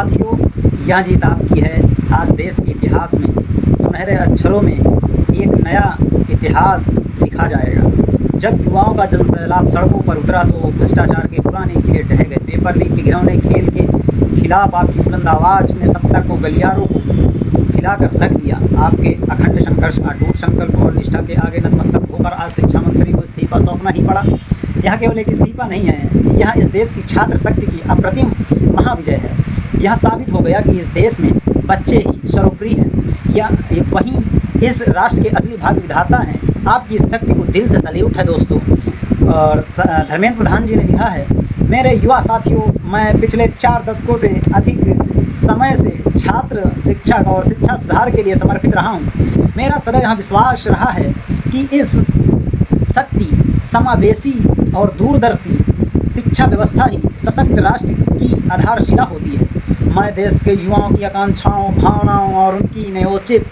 साथियों, यह जीत आपकी है। आज देश के इतिहास में सुनहरे अक्षरों में एक नया इतिहास लिखा जाएगा। जब युवाओं का जनसैलाब सड़कों पर उतरा तो भ्रष्टाचार के पुराने किले ढह गए। पेपर लीक के घिनौने खेल के खिलाफ आपकी बुलंद आवाज़ ने सत्ता को गलियारों को हिलाकर रख दिया। आपके अखंड संघर्ष, अटूट संकल्प और निष्ठा के आगे नतमस्तक होकर आज शिक्षा मंत्री को इस्तीफा सौंपना ही पड़ा। यह केवल एक इस्तीफा नहीं है, यह इस देश की छात्र शक्ति की अप्रतिम महाविजय है। यह साबित हो गया कि इस देश में बच्चे ही सर्वोपरि हैं, या वहीं इस राष्ट्र के असली भाग्य विधाता हैं। आपकी इस शक्ति को दिल से सैल्यूट है दोस्तों। और धर्मेंद्र प्रधान जी ने लिखा है, मेरे युवा साथियों, मैं पिछले 4 दशकों से अधिक समय से छात्र शिक्षा और शिक्षा सुधार के लिए समर्पित रहा हूँ। मेरा सदैव यह विश्वास रहा है कि इस शक्ति, समावेशी और दूरदर्शी शिक्षा व्यवस्था ही सशक्त राष्ट्र की आधारशिला होती है। मैं देश के युवाओं की आकांक्षाओं, भावनाओं और उनकी न्योचित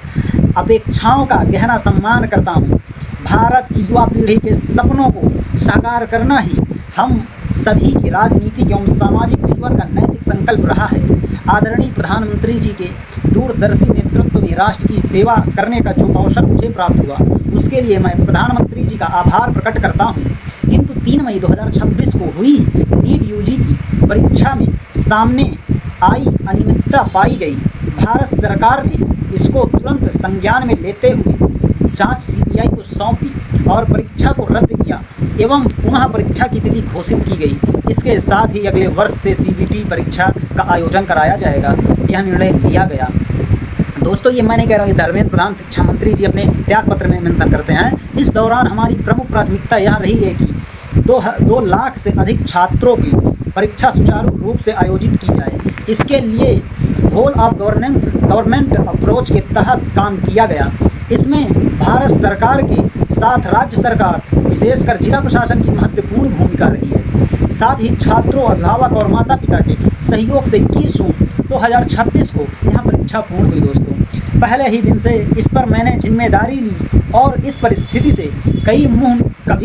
अपेक्षाओं का गहरा सम्मान करता हूँ। भारत की युवा पीढ़ी के सपनों को साकार करना ही हम सभी के राजनीतिक एवं सामाजिक जीवन का नैतिक संकल्प रहा है। आदरणीय प्रधानमंत्री जी के दूरदर्शी नेतृत्व में राष्ट्र की सेवा करने का जो अवसर मुझे प्राप्त हुआ, उसके लिए मैं प्रधानमंत्री जी का आभार प्रकट करता हूँ। किंतु 3 मई 2026 को हुई नीट यूजी की परीक्षा में सामने आई अनियमितता पाई गई। भारत सरकार ने इसको तुरंत संज्ञान में लेते हुए जांच सीबीआई को सौंप दी और परीक्षा को रद्द किया एवं पुनः परीक्षा की तिथि घोषित की गई। इसके साथ ही अगले वर्ष से सीबीटी परीक्षा का आयोजन कराया जाएगा, यह निर्णय लिया गया। दोस्तों, ये मैं नहीं कह रहा हूँ, ये धर्मेंद्र प्रधान शिक्षा मंत्री जी अपने त्याग पत्र में मेंशन करते हैं। इस दौरान हमारी प्रमुख प्राथमिकता यह रही है कि 2 लाख से अधिक छात्रों की परीक्षा सुचारू रूप से आयोजित की जाए। इसके लिए होल ऑफ गवर्नमेंट अप्रोच के तहत काम किया गया। इसमें भारत सरकार के साथ राज्य सरकार, विशेषकर जिला प्रशासन की महत्वपूर्ण भूमिका रही है। साथ ही छात्रों, अभिभावक और माता पिता के सहयोग से 21 जून 2026 को यह परीक्षा पूर्ण हुई। दोस्तों, पहले ही दिन से इस पर मैंने जिम्मेदारी ली और इस परिस्थिति से कभी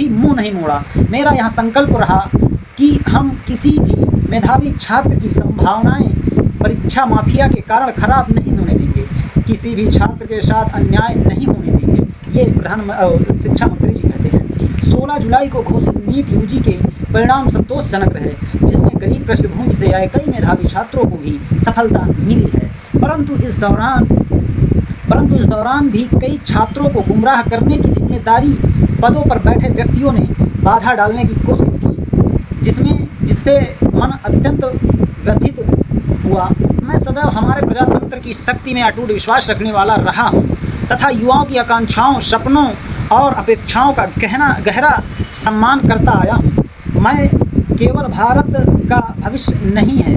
मुंह नहीं मोड़ा। मेरा यह संकल्प रहा कि हम किसी भी मेधावी छात्र की संभावनाएं परीक्षा माफिया के कारण खराब नहीं होने देंगे, किसी भी छात्र के साथ अन्याय नहीं होने देंगे। ये शिक्षा मंत्री जी कहते हैं। 16 जुलाई को घोषित नीट यूजी के परिणाम संतोषजनक रहे, जिसमें गरीब पृष्ठभूमि से आए कई मेधावी छात्रों को भी सफलता मिली है। परंतु इस दौरान भी कई छात्रों को गुमराह करने की जिम्मेदारी पदों पर बैठे व्यक्तियों ने बाधा डालने की कोशिश की, जिससे मन अत्यंत व्यथित हुआ। मैं सदैव हमारे प्रजातंत्र की शक्ति में अटूट विश्वास रखने वाला रहा हूँ तथा युवाओं की आकांक्षाओं, सपनों और अपेक्षाओं का गहरा सम्मान करता आया हूँ। मैं केवल भारत का भविष्य नहीं है,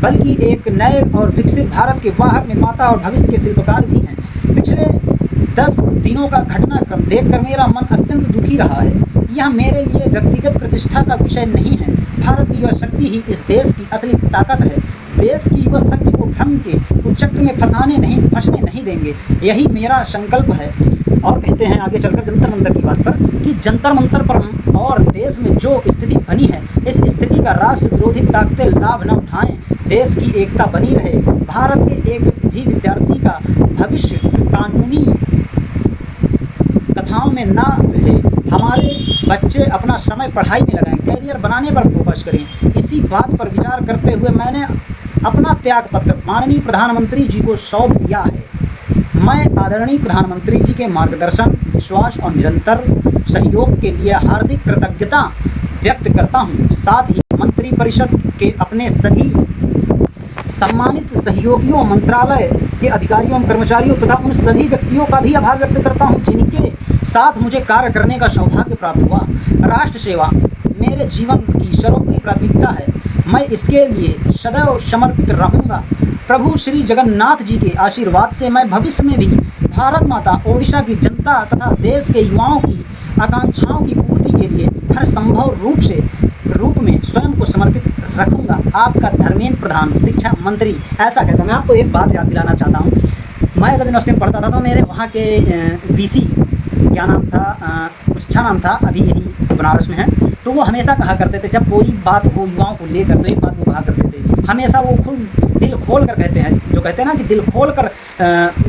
बल्कि एक नए और विकसित भारत के वाहक, निर्माता और भविष्य के शिल्पकार भी हैं। पिछले 10 दिनों का घटनाक्रम देखकर मेरा मन अत्यंत दुखी रहा है। यह मेरे लिए व्यक्तिगत प्रतिष्ठा का विषय नहीं है। भारत की युवा शक्ति ही इस देश की असली ताकत है। देश की युवा शक्ति को भ्रम के कुचक्र में फंसने नहीं देंगे, यही मेरा संकल्प है। और कहते हैं आगे चलकर जंतर मंतर की बात पर कि जंतर मंतर पर और देश में जो स्थिति बनी है, इस स्थिति का राष्ट्र विरोधी ताकतें लाभ न उठाएं। देश की एकता बनी रहे। भारत के एक भी विद्यार्थी का भविष्य कानूनी कथाओं में ना उलझे। हमारे बच्चे अपना समय पढ़ाई में लगाएं, कैरियर बनाने पर फोकस करें। इसी बात पर विचार करते हुए मैंने अपना त्याग पत्र माननीय प्रधानमंत्री जी को सौंप दिया है। मैं आदरणीय प्रधानमंत्री जी के मार्गदर्शन, विश्वास और निरंतर सहयोग के लिए हार्दिक कृतज्ञता व्यक्त करता हूँ। साथ ही मंत्रिपरिषद के अपने सभी सम्मानित सहयोगियों, मंत्रालय के अधिकारियों और कर्मचारियों तथा उन सभी व्यक्तियों का भी आभार व्यक्त करता हूँ जिनके साथ मुझे कार्य करने का सौभाग्य प्राप्त हुआ। राष्ट्र सेवा मेरे जीवन की सर्वोपरि प्राथमिकता है। मैं इसके लिए सदैव समर्पित रहूँगा। प्रभु श्री जगन्नाथ जी के आशीर्वाद से मैं भविष्य में भी भारत माता, ओडिशा की जनता तथा देश के युवाओं की आकांक्षाओं की पूर्ति के लिए हर संभव रूप में स्वयं को समर्पित रखूँगा। आपका धर्मेंद्र प्रधान शिक्षा मंत्री ऐसा कहता हूँ। मैं आपको एक बात याद दिलाना चाहता हूँ। मैं जब यूनिवर्सिटी में पढ़ता था तो मेरे वहाँ के वीसी क्या नाम था, कुछ अच्छा नाम था, अभी यही बनारस में है। तो वो हमेशा कहा करते थे, जब कोई बात हो युवाओं को लेकर, तो एक बात वो कहा करते थे हमेशा, वो खुद दिल खोल कर कहते हैं, जो कहते हैं ना कि दिल खोल कर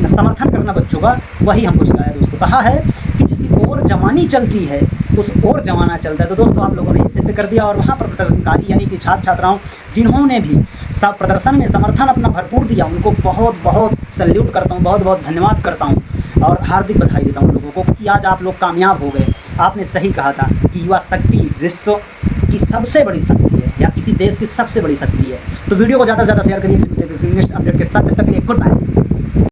समर्थन करना बच्चों का, वही हमको सिखाया दोस्तों। कहा है कि जिस ओर जवानी चलती है उस ओर जमाना चलता है। तो दोस्तों आप लोगों ने ये सिद्ध कर दिया, और वहाँ पर प्रदर्शनकारी यानी कि छात्र छात्राओं जिन्होंने भी सब प्रदर्शन में समर्थन अपना भरपूर दिया, उनको बहुत बहुत सैल्यूट करता हूँ, बहुत बहुत धन्यवाद करता हूँ और हार्दिक बधाई देता हूँ लोगों को कि आज आप लोग कामयाब हो गए। आपने सही कहा था कि युवा शक्ति विश्व की सबसे बड़ी शक्ति है, या किसी देश की सबसे बड़ी शक्ति है। तो वीडियो को ज़्यादा से ज़्यादा शेयर करिए। नेक्स्ट अपडेट के साथ, तब तक के लिए गुड बाय।